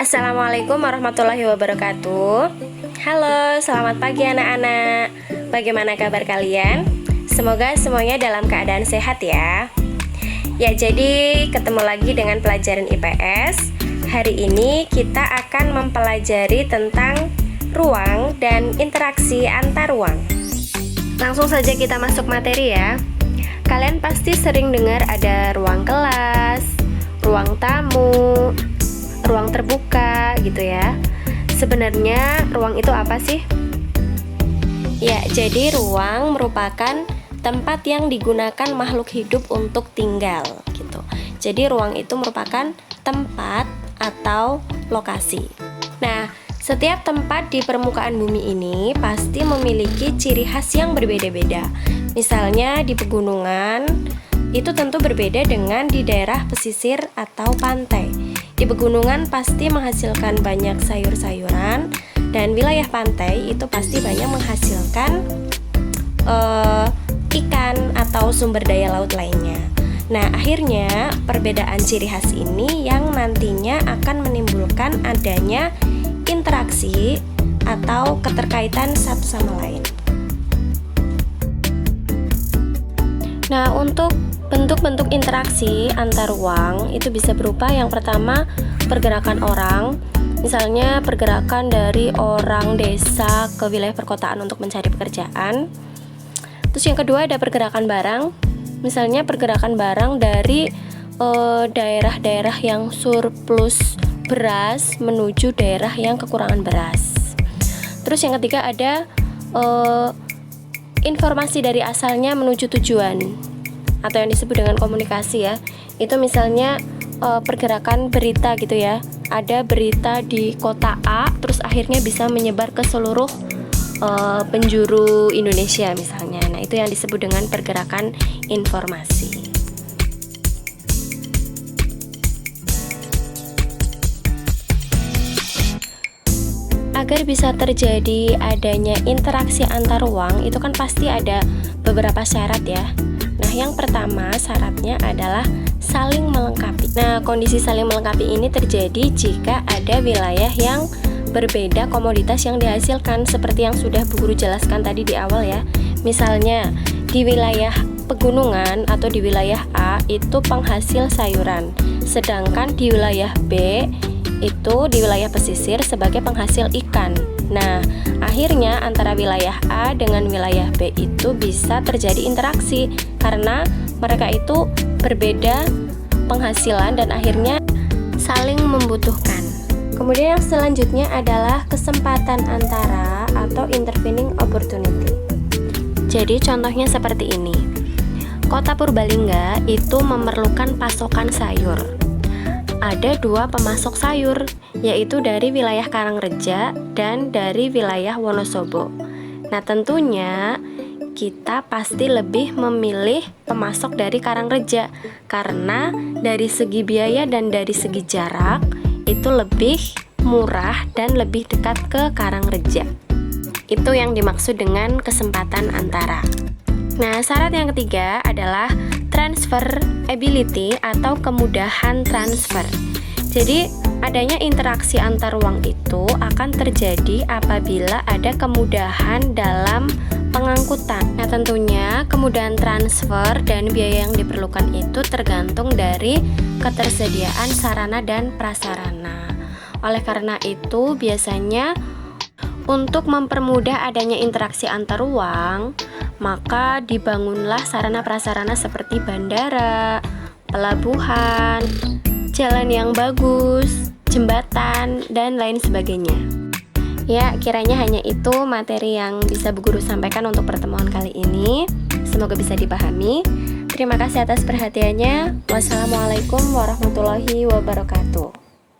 Assalamualaikum warahmatullahi wabarakatuh. Halo, selamat pagi anak-anak. Bagaimana kabar kalian? Semoga semuanya dalam keadaan sehat ya. Ya, jadi ketemu lagi dengan pelajaran IPS. Hari ini kita akan mempelajari tentang ruang dan interaksi antar ruang. Langsung saja kita masuk materi ya. Kalian pasti sering dengar ada ruang kelas, ruang tamu, ruang terbuka gitu ya. Sebenarnya ruang itu apa sih? Ya, jadi ruang merupakan tempat yang digunakan makhluk hidup untuk tinggal gitu. Jadi ruang itu merupakan tempat atau lokasi. Nah, setiap tempat di permukaan bumi ini pasti memiliki ciri khas yang berbeda-beda. Misalnya di pegunungan itu tentu berbeda dengan di daerah pesisir atau pantai. Di pegunungan pasti menghasilkan banyak sayur-sayuran, dan wilayah pantai itu pasti banyak menghasilkan ikan atau sumber daya laut lainnya. Nah, akhirnya perbedaan ciri khas ini yang nantinya akan menimbulkan adanya interaksi atau keterkaitan satu sama lain. Nah, untuk bentuk-bentuk interaksi antar ruang itu bisa berupa yang pertama pergerakan orang, misalnya pergerakan dari orang desa ke wilayah perkotaan untuk mencari pekerjaan. Terus yang kedua ada pergerakan barang, misalnya pergerakan barang dari daerah-daerah yang surplus beras menuju daerah yang kekurangan beras. Terus yang ketiga ada informasi dari asalnya menuju tujuan atau yang disebut dengan komunikasi ya. Itu misalnya pergerakan berita gitu ya. Ada berita di kota A terus akhirnya bisa menyebar ke seluruh penjuru Indonesia misalnya. Nah, itu yang disebut dengan pergerakan informasi. Agar bisa terjadi adanya interaksi antar ruang, itu kan pasti ada beberapa syarat ya. Nah, yang pertama syaratnya adalah saling melengkapi. Nah, kondisi saling melengkapi ini terjadi jika ada wilayah yang berbeda komoditas yang dihasilkan, seperti yang sudah Bu Guru jelaskan tadi di awal ya. Misalnya, di wilayah pegunungan atau di wilayah A itu penghasil sayuran, sedangkan di wilayah B itu di wilayah pesisir sebagai penghasil ikan. Nah, akhirnya antara wilayah A dengan wilayah B itu bisa terjadi interaksi karena mereka itu berbeda penghasilan dan akhirnya saling membutuhkan. Kemudian yang selanjutnya adalah kesempatan antara atau intervening opportunity. Jadi contohnya seperti ini. Kota Purbalingga itu memerlukan pasokan sayur. Ada dua pemasok sayur, yaitu dari wilayah Karangreja dan dari wilayah Wonosobo. Nah, tentunya kita pasti lebih memilih pemasok dari Karangreja karena dari segi biaya dan dari segi jarak itu lebih murah dan lebih dekat ke Karangreja. Itu yang dimaksud dengan kesempatan antara. Nah, syarat yang ketiga adalah transferability atau kemudahan transfer. Jadi, adanya interaksi antar ruang itu akan terjadi apabila ada kemudahan dalam pengangkutan. Nah, tentunya kemudahan transfer dan biaya yang diperlukan itu tergantung dari ketersediaan sarana dan prasarana. Oleh karena itu, biasanya untuk mempermudah adanya interaksi antar ruang, maka dibangunlah sarana prasarana seperti bandara, pelabuhan, jalan yang bagus, jembatan, dan lain sebagainya. Ya, kiranya hanya itu materi yang bisa Bu Guru sampaikan untuk pertemuan kali ini. Semoga bisa dipahami. Terima kasih atas perhatiannya. Wassalamualaikum warahmatullahi wabarakatuh.